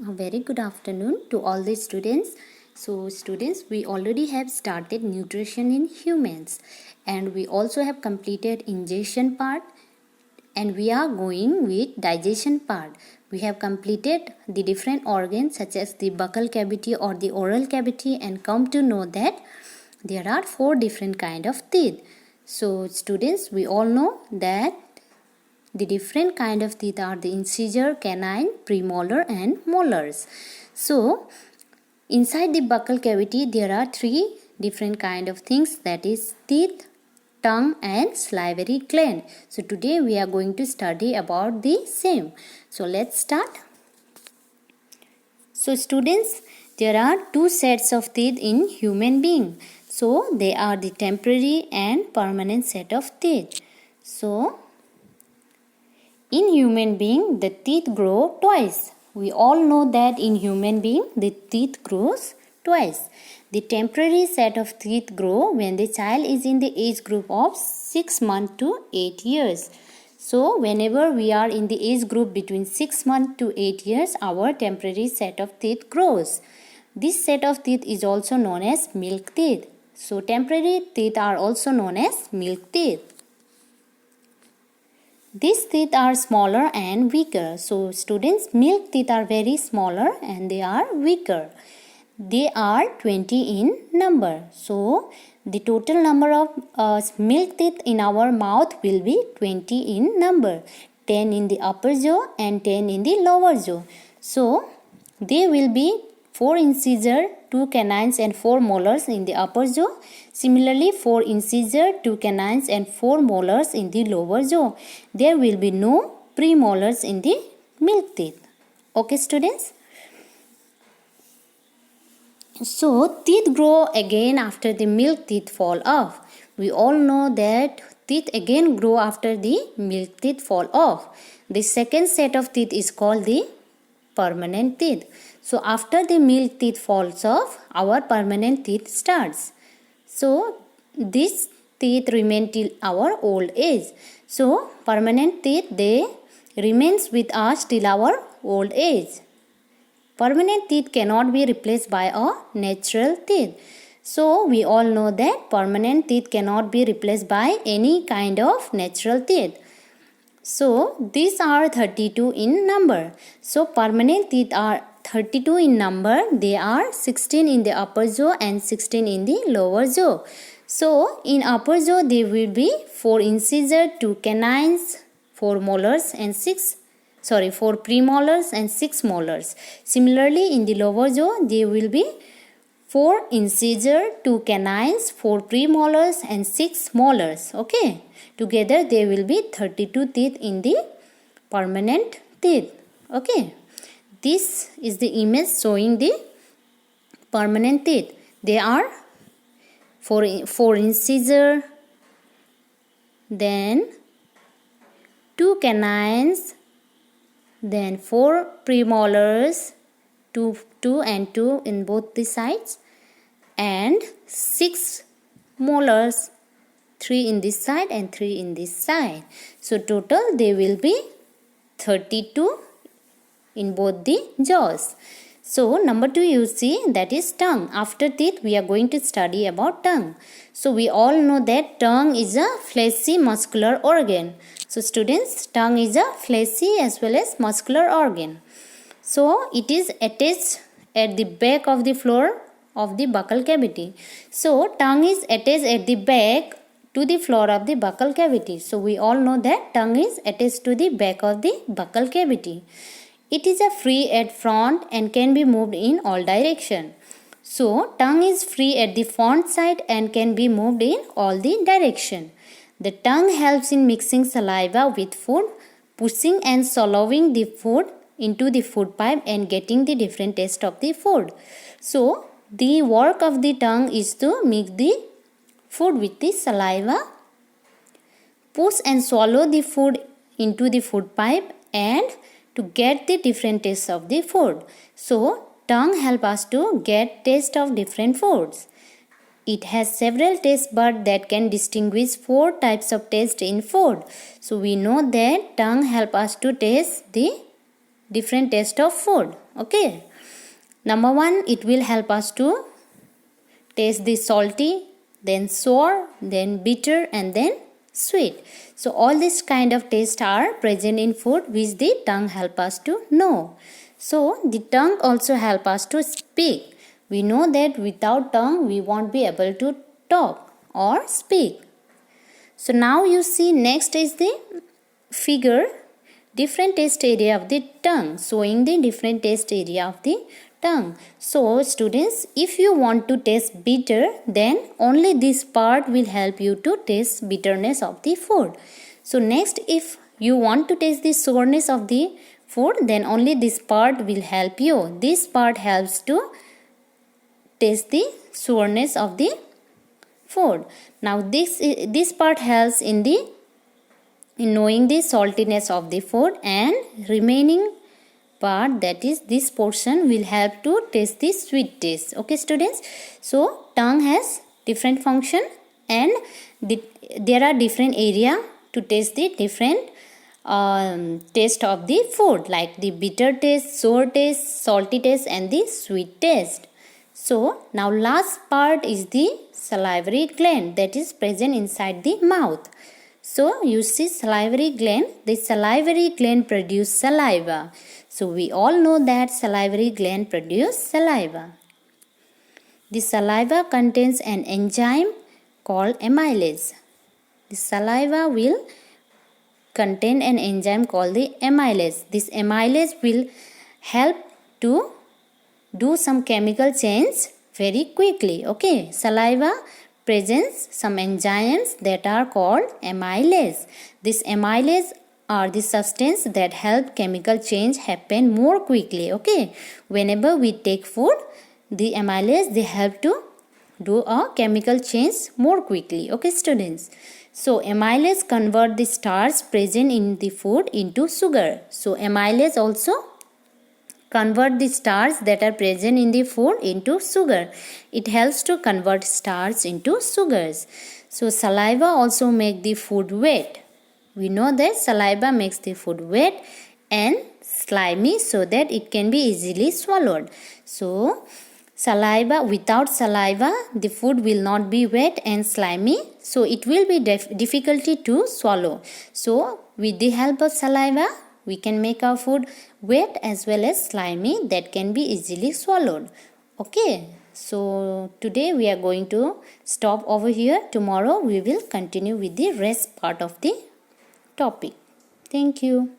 A very good afternoon to all the students. So students, we already have started nutrition in humans and we also have completed ingestion part and we are going with digestion part. We have completed the different organs such as the buccal cavity or the oral cavity and come to know that there are 4 different kind of teeth. So students, we all know that the different kind of teeth are the incisor, canine, premolar and molars. So inside the buccal cavity there are 3 different kind of things, that is teeth, tongue and salivary gland. So today we are going to study about the same. So let's start. So students, there are 2 sets of teeth in human being. So they are the temporary and permanent set of teeth. So in human being, the teeth grow twice. We all know that in human being, the teeth grows twice. The temporary set of teeth grow when the child is in the age group of 6 months to 8 years. So, whenever we are in the age group between 6 months to 8 years, our temporary set of teeth grows. This set of teeth is also known as milk teeth. So, temporary teeth are also known as milk teeth. These teeth are smaller and weaker. So students, milk teeth are very smaller and they are weaker. They are 20 in number. So the total number of milk teeth in our mouth will be 20 in number. 10 in the upper jaw and 10 in the lower jaw. So they will be 4 incisor, 2 canines and 4 molars in the upper jaw. Similarly, 4 incisor, 2 canines and 4 molars in the lower jaw. There will be no premolars in the milk teeth. Okay students? So, teeth grow again after the milk teeth fall off. We all know that teeth again grow after the milk teeth fall off. The second set of teeth is called the permanent teeth. So after the milk teeth falls off, our permanent teeth starts. So these teeth remain till our old age. So permanent teeth, they remains with us till our old age. Permanent teeth cannot be replaced by a natural teeth. So we all know that permanent teeth cannot be replaced by any kind of natural teeth. So these are 32 in number. So permanent teeth are 32 in number. They are 16 in the upper jaw and 16 in the lower jaw. So in upper jaw there will be 4 incisor, 2 canines, 4 molars and 4 premolars and 6 molars. Similarly in the lower jaw there will be 4 incisor, 2 canines, 4 premolars and 6 molars. Okay. Together there will be 32 teeth in the permanent teeth. Okay. This is the image showing the permanent teeth. They are 4 incisor, then 2 canines, then 4 premolars, 2 and 2 in both the sides, and 6 molars, 3 in this side and 3 in this side. So total they will be 32 in both the jaws. So number 2 you see, that is tongue. After teeth we are going to study about tongue. So we all know that tongue is a fleshy muscular organ. So students, tongue is a fleshy as well as muscular organ. So it is attached at the back of the floor of the buccal cavity. So tongue is attached at the back to the floor of the buccal cavity. So we all know that tongue is attached to the back of the buccal cavity. It is a free at front and can be moved in all direction. So tongue is free at the front side and can be moved in all the direction. The tongue helps in mixing saliva with food, pushing and swallowing the food into the food pipe and getting the different taste of the food. So the work of the tongue is to mix the food with the saliva, push and swallow the food into the food pipe and to get the different tastes of the food. So tongue help us to get taste of different foods. It has several taste buds that can distinguish 4 types of taste in food. So we know that tongue help us to taste the different taste of food. Okay. Number one, it will help us to taste the salty, then sour, then bitter, and then sweet. So all these kind of taste are present in food which the tongue help us to know. So the tongue also help us to speak. We know that without tongue we won't be able to talk or speak. So now you see next is the figure different taste area of the tongue, showing the different taste area of the tongue. So students, if you want to taste bitter, then only this part will help you to taste bitterness of the food. So next, if you want to taste the sourness of the food, then only this part will help you. This part helps to taste the sourness of the food. Now this part helps in knowing the saltiness of the food, and remaining part, that is this portion, will help to taste the sweet taste. Okay students, so tongue has different function, and there are different area to taste the different taste of the food, like the bitter taste, sour taste, salty taste, and the sweet taste. So now last part is the salivary gland that is present inside the mouth. So you see salivary gland, the salivary gland produce saliva. So we all know that salivary gland produce saliva. The saliva contains an enzyme called amylase. The saliva will contain an enzyme called the amylase. This amylase will help to do some chemical change very quickly. Okay, saliva presents some enzymes that are called amylase. This amylase are the substance that help chemical change happen more quickly. Okay, whenever we take food, the amylase, they help to do a chemical change more quickly. Okay students, so amylase convert the starch present in the food into sugar. So amylase also convert the starch that are present in the food into sugar. It helps to convert starch into sugars. So saliva also make the food wet. We know that saliva makes the food wet and slimy so that it can be easily swallowed. So saliva, without saliva, the food will not be wet and slimy, so it will be difficulty to swallow. So with the help of saliva, we can make our food wet as well as slimy that can be easily swallowed. Okay, so today we are going to stop over here. Tomorrow we will continue with the rest part of the topic. Thank you.